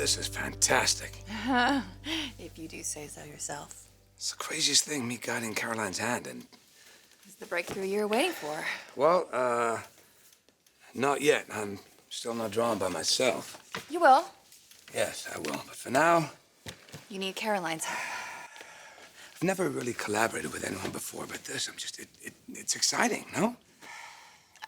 this is fantastic. If you do say so yourself. It's the craziest thing, me guiding Caroline's hand, and... It's the breakthrough you're waiting for. Well, not yet. I'm still not drawn by myself. You will. Yes, I will. But for now... You need Caroline's help. I've never really collaborated with anyone before, but this, I'm just... It's exciting, no?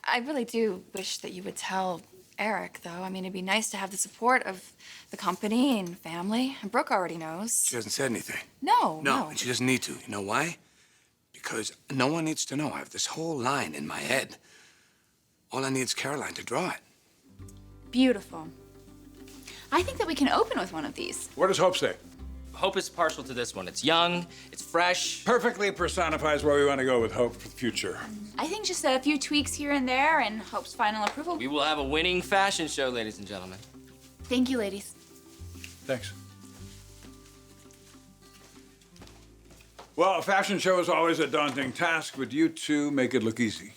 I really do wish that you would tell Eric, though. I mean, it'd be nice to have the support of the company and family. And Brooke already knows. She hasn't said anything. No. And she doesn't need to. You know why? Because no one needs to know. I have this whole line in my head. All I need is Caroline to draw it. Beautiful. I think that we can open with one of these. What does Hope say? Hope is partial to this one. It's young, it's fresh. Perfectly personifies where we want to go with Hope for the future. I think just a few tweaks here and there and Hope's final approval. We will have a winning fashion show, ladies and gentlemen. Thank you, ladies. Thanks. Well, a fashion show is always a daunting task, but you two make it look easy.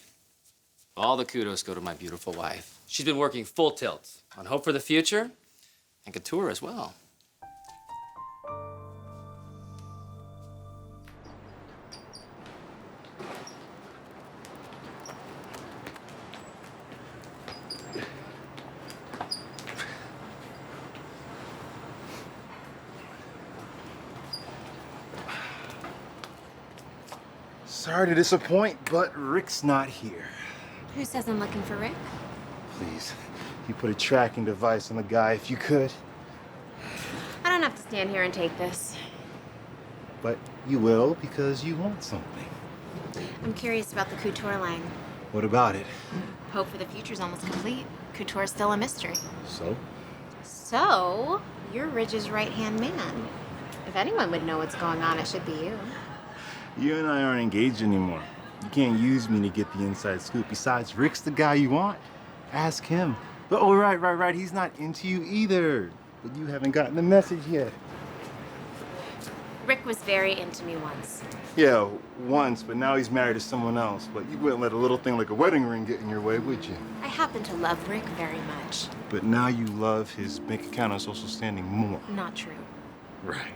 All the kudos go to my beautiful wife. She's been working full tilt on Hope for the future and couture as well. Sorry to disappoint, but Rick's not here. Who says I'm looking for Rick? Please, you put a tracking device on the guy if you could. I don't have to stand here and take this. But you will because you want something. I'm curious about the couture line. What about it? Hope for the future's almost complete. Couture's still a mystery. So? So, you're Ridge's right-hand man. If anyone would know what's going on, it should be you. You and I aren't engaged anymore. You can't use me to get the inside scoop. Besides, Rick's the guy you want. Ask him. Oh, right. He's not into you either. But you haven't gotten the message yet. Rick was very into me once. Yeah, once, but now he's married to someone else. But you wouldn't let a little thing like a wedding ring get in your way, would you? I happen to love Rick very much. But now you love his bank account and social standing more. Not true. Right.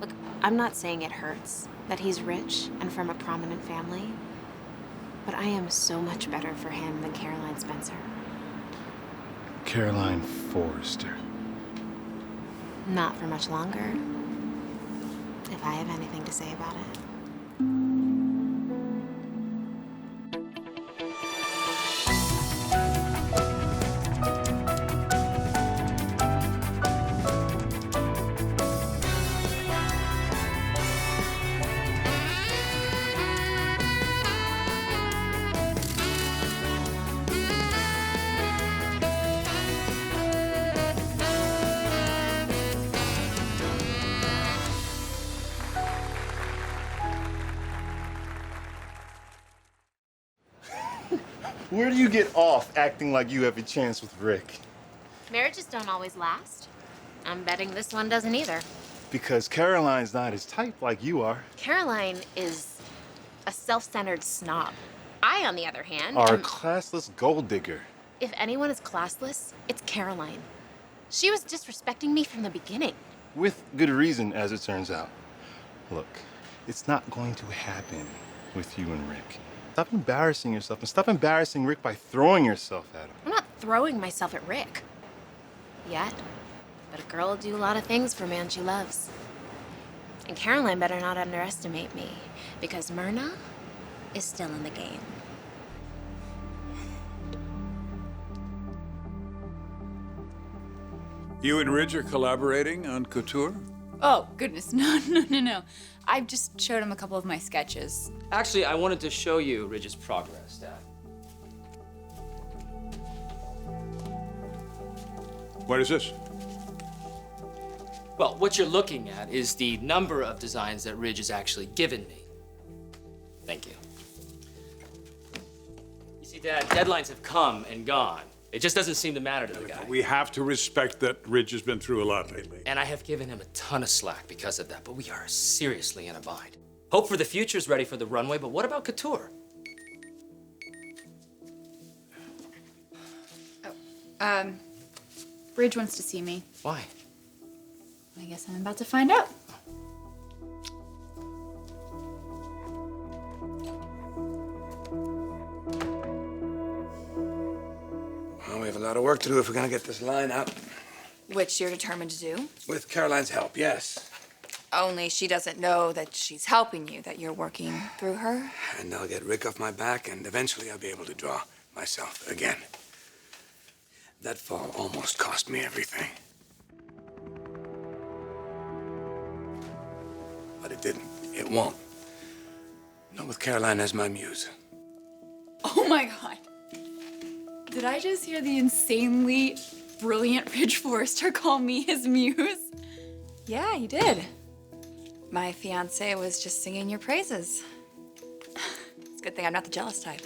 Look, I'm not saying it hurts that he's rich and from a prominent family, but I am so much better for him than Caroline Spencer. Caroline Forrester. Not for much longer, if I have anything to say about it. Where do you get off acting like you have a chance with Rick? Marriages don't always last. I'm betting this one doesn't either. Because Caroline's not his type like you are. Caroline is a self-centered snob. I, on the other hand, Are a am... classless gold digger. If anyone is classless, it's Caroline. She was disrespecting me from the beginning. With good reason, as it turns out. Look, it's not going to happen with you and Rick. Stop embarrassing yourself and stop embarrassing Rick by throwing yourself at him. I'm not throwing myself at Rick. Yet. But a girl will do a lot of things for a man she loves. And Caroline better not underestimate me, because Myrna is still in the game. You and Ridge are collaborating on couture? Oh, goodness, no. I've just showed him a couple of my sketches. Actually, I wanted to show you Ridge's progress, Dad. What is this? Well, what you're looking at is the number of designs that Ridge has actually given me. Thank you. You see, Dad, deadlines have come and gone. It just doesn't seem to matter to the guy. We have to respect that Ridge has been through a lot lately. And I have given him a ton of slack because of that, but we are seriously in a bind. Hope for the Future's ready for the runway, but what about couture? Bridge wants to see me. Why? I guess I'm about to find out. Well, we have a lot of work to do if we're gonna get this line out. Which you're determined to do. With Caroline's help, yes. Only she doesn't know that she's helping you, that you're working through her. And I'll get Rick off my back, and eventually I'll be able to draw myself again. That fall almost cost me everything. But it didn't. It won't. Not with Caroline as my muse. Oh my god. Did I just hear the insanely brilliant Ridge Forrester call me his muse? Yeah, you did. My fiance was just singing your praises. It's a good thing I'm not the jealous type.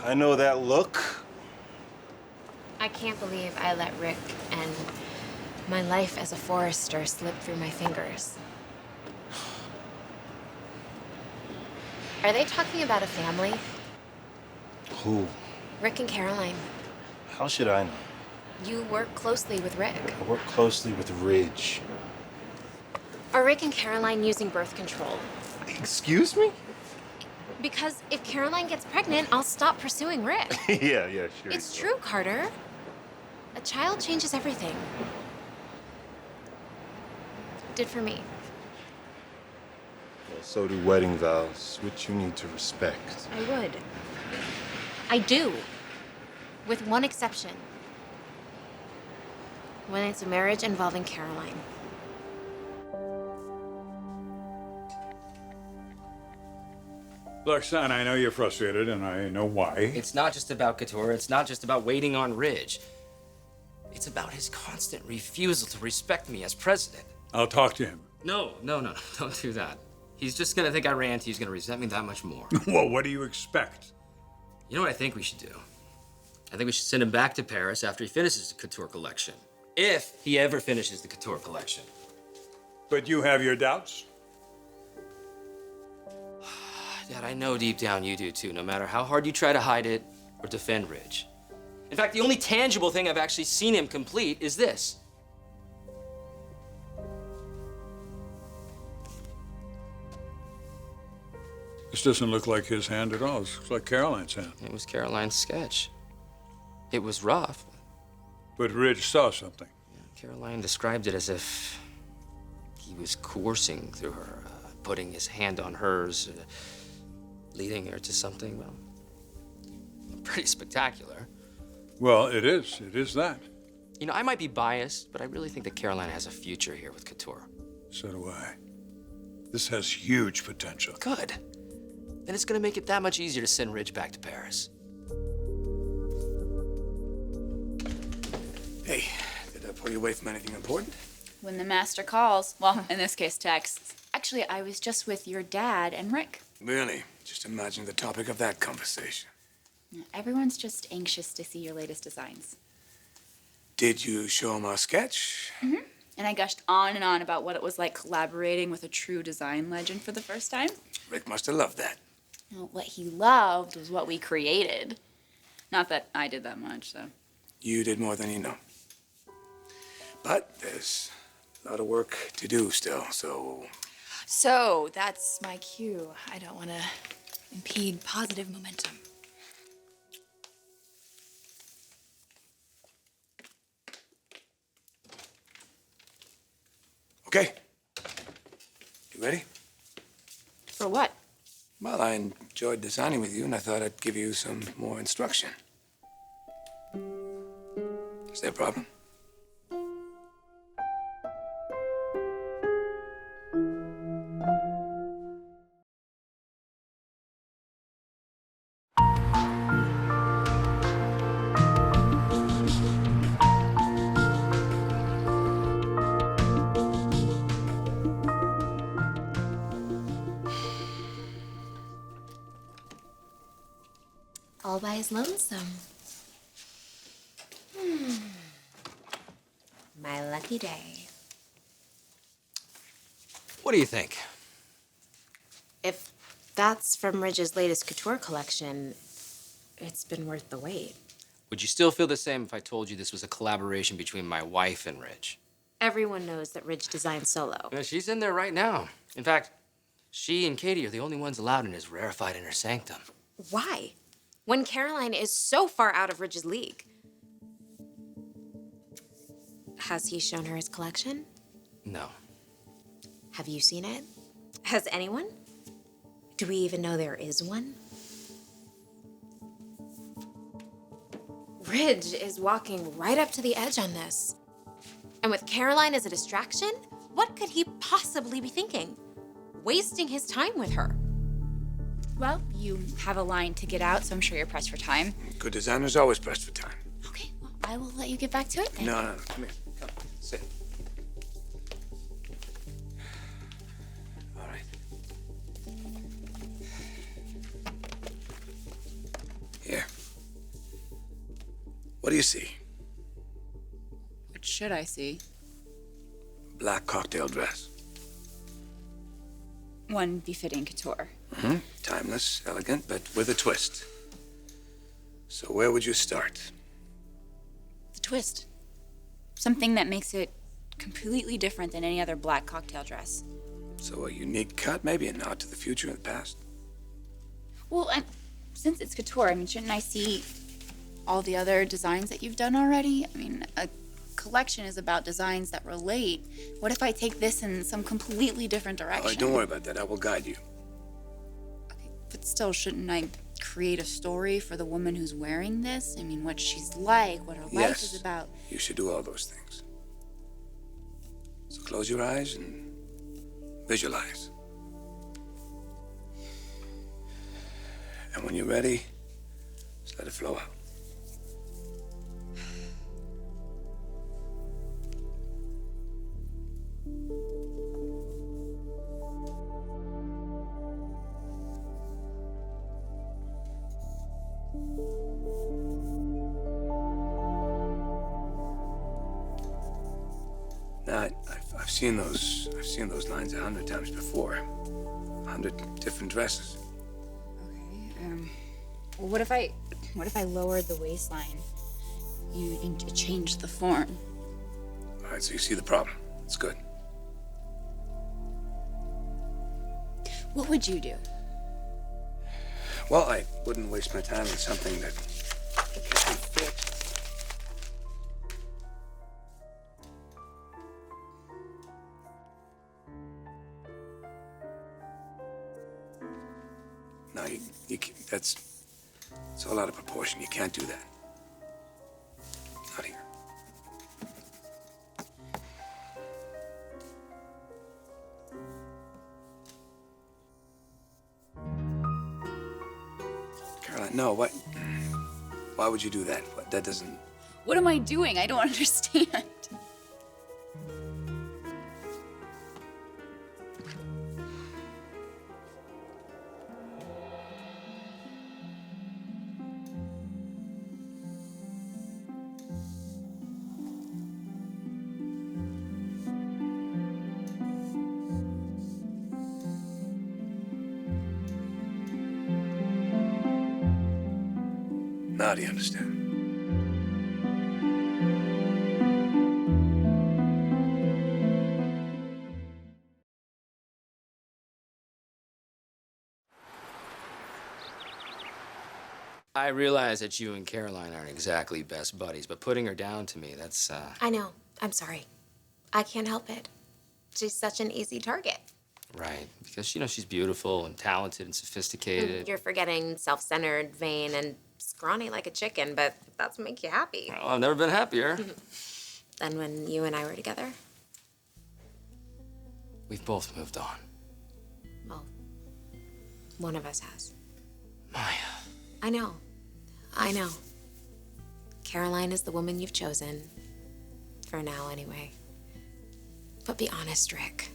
I know that look. I can't believe I let Rick and my life as a forester slip through my fingers. Are they talking about a family? Who? Rick and Caroline. How should I know? You work closely with Rick. I work closely with Ridge. Are Rick and Caroline using birth control? Excuse me? Because if Caroline gets pregnant, I'll stop pursuing Rick. Yeah, sure. It's true, Carter. A child changes everything. Did for me. Well, so do wedding vows, which you need to respect. I would. I do. With one exception. When it's a marriage involving Caroline. Look, son, I know you're frustrated, and I know why. It's not just about Couture. It's not just about waiting on Ridge. It's about his constant refusal to respect me as president. I'll talk to him. No, don't do that. He's just gonna think I ran. He's gonna resent me that much more. Well, what do you expect? You know what I think we should do? I think we should send him back to Paris after he finishes the Couture collection. If he ever finishes the Couture collection. But you have your doubts? Dad, I know deep down you do too, no matter how hard you try to hide it or defend Ridge. In fact, the only tangible thing I've actually seen him complete is this. This doesn't look like his hand at all. This looks like Caroline's hand. It was Caroline's sketch. It was rough. But Ridge saw something. Caroline described it as if he was coercing through her, putting his hand on hers, leading her to something, well, pretty spectacular. Well, it is. It is that. You know, I might be biased, but I really think that Caroline has a future here with Couture. So do I. This has huge potential. Good. Then it's gonna make it that much easier to send Ridge back to Paris. Hey, did I pull you away from anything important? When the master calls, well, in this case, texts. Actually, I was just with your dad and Rick. Really? Just imagine the topic of that conversation. Everyone's just anxious to see your latest designs. Did you show him our sketch? Mm-hmm. And I gushed on and on about what it was like collaborating with a true design legend for the first time. Rick must have loved that. Well, what he loved was what we created. Not that I did that much, so. You did more than you know. But there's a lot of work to do still, so... So that's my cue. I don't want to impede positive momentum. Okay. You ready? For what? Well, I enjoyed designing with you, and I thought I'd give you some more instruction. Is there a problem? All by his lonesome. My lucky day. What do you think? If that's from Ridge's latest couture collection, it's been worth the wait. Would you still feel the same if I told you this was a collaboration between my wife and Ridge? Everyone knows that Ridge designed solo. Yeah, she's in there right now. In fact, she and Katie are the only ones allowed in his rarefied inner sanctum. Why? When Caroline is so far out of Ridge's league. Has he shown her his collection? No. Have you seen it? Has anyone? Do we even know there is one? Ridge is walking right up to the edge on this. And with Caroline as a distraction, what could he possibly be thinking? Wasting his time with her. Well, you have a line to get out, so I'm sure you're pressed for time. Good designers always pressed for time. Okay, well, I will let you get back to it then. No, come here. Come, sit. All right. Here. What do you see? What should I see? Black cocktail dress. One befitting couture. Mm-hmm. Timeless, elegant, but with a twist. So where would you start? The twist. Something that makes it completely different than any other black cocktail dress. So a unique cut, maybe a nod to the future and the past? Well, since it's couture, I mean, shouldn't I see all the other designs that you've done already? I mean, a collection is about designs that relate. What if I take this in some completely different direction? Oh, don't worry about that. I will guide you. Okay, but still, shouldn't I create a story for the woman who's wearing this? I mean, what she's like, what her life is about. You should do all those things. So close your eyes and visualize. And when you're ready, just let it flow out. Now, I've seen those lines 100 times before. 100 different dresses. Okay, well, what if I lowered the waistline? You changed the form. All right, so you see the problem. It's good. What would you do? Well, I wouldn't waste my time on something that can fit. No, that's all out of proportion. You can't do that. Not here. Caroline, no, what? Why would you do that? That doesn't... What am I doing? I don't understand. Now do you understand? I realize that you and Caroline aren't exactly best buddies, but putting her down to me, I know. I'm sorry. I can't help it. She's such an easy target. Right. Because, she's beautiful and talented and sophisticated. You're forgetting self-centered, vain, and scrawny like a chicken, but that's what makes you happy. Well, I've never been happier. Than when you and I were together. We've both moved on. Well, one of us has. Maya. I know. Caroline is the woman you've chosen. For now, anyway. But be honest, Rick.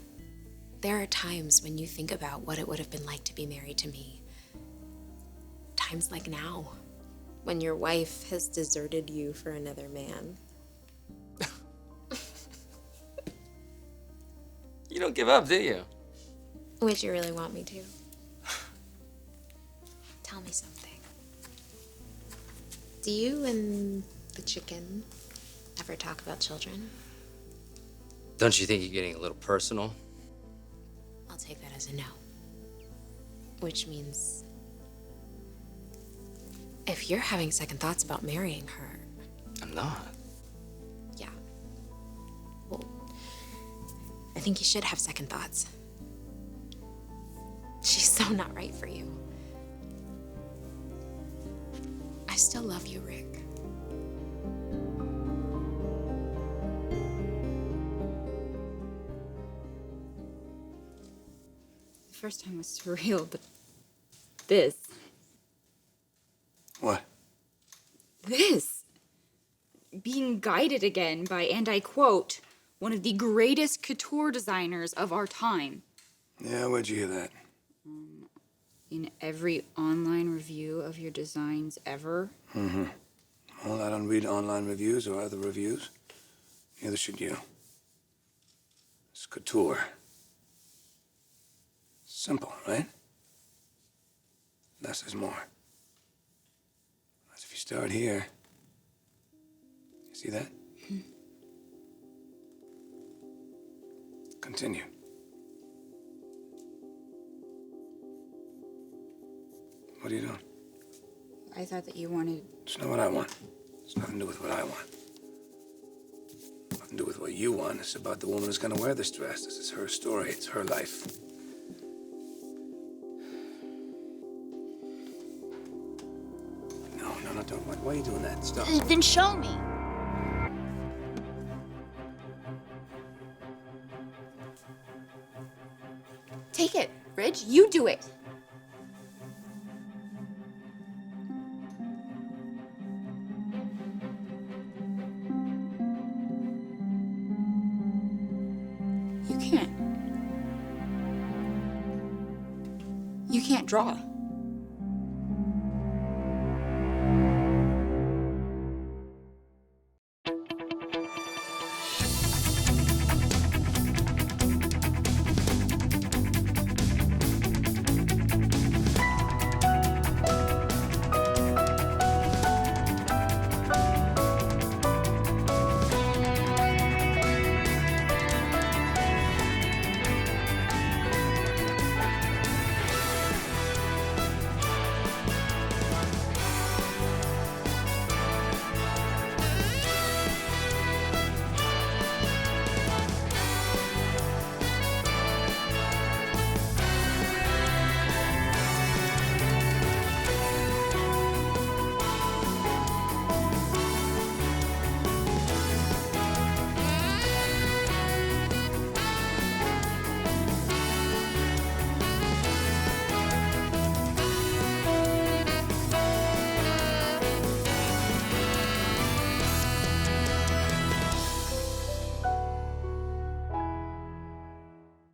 There are times when you think about what it would have been like to be married to me. Times like now, when your wife has deserted you for another man. You don't give up, do you? Would you really want me to? Tell me something. Do you and the chicken ever talk about children? Don't you think you're getting a little personal? I'll take that as a no. Which means if you're having second thoughts about marrying her, I'm not. yeah. Well, I think you should have second thoughts. She's so not right for you. I still love you, Rick. The first time was surreal, but this. What? This. Being guided again by, and I quote, one of the greatest couture designers of our time. Yeah, where'd you hear that? In every online review of your designs ever. Well, I don't read online reviews or other reviews. Neither should you. It's couture. Simple, right? Less is more. As if you start here. You see that? Continue. What are you doing? I thought that you wanted. It's not what I want. It's nothing to do with what I want. Nothing to do with what you want. It's about the woman who's gonna wear this dress. This is her story. It's her life. No, don't. Why are you doing that? Stop. Then show me. Take it, Ridge. You do it. You can't. You can't draw.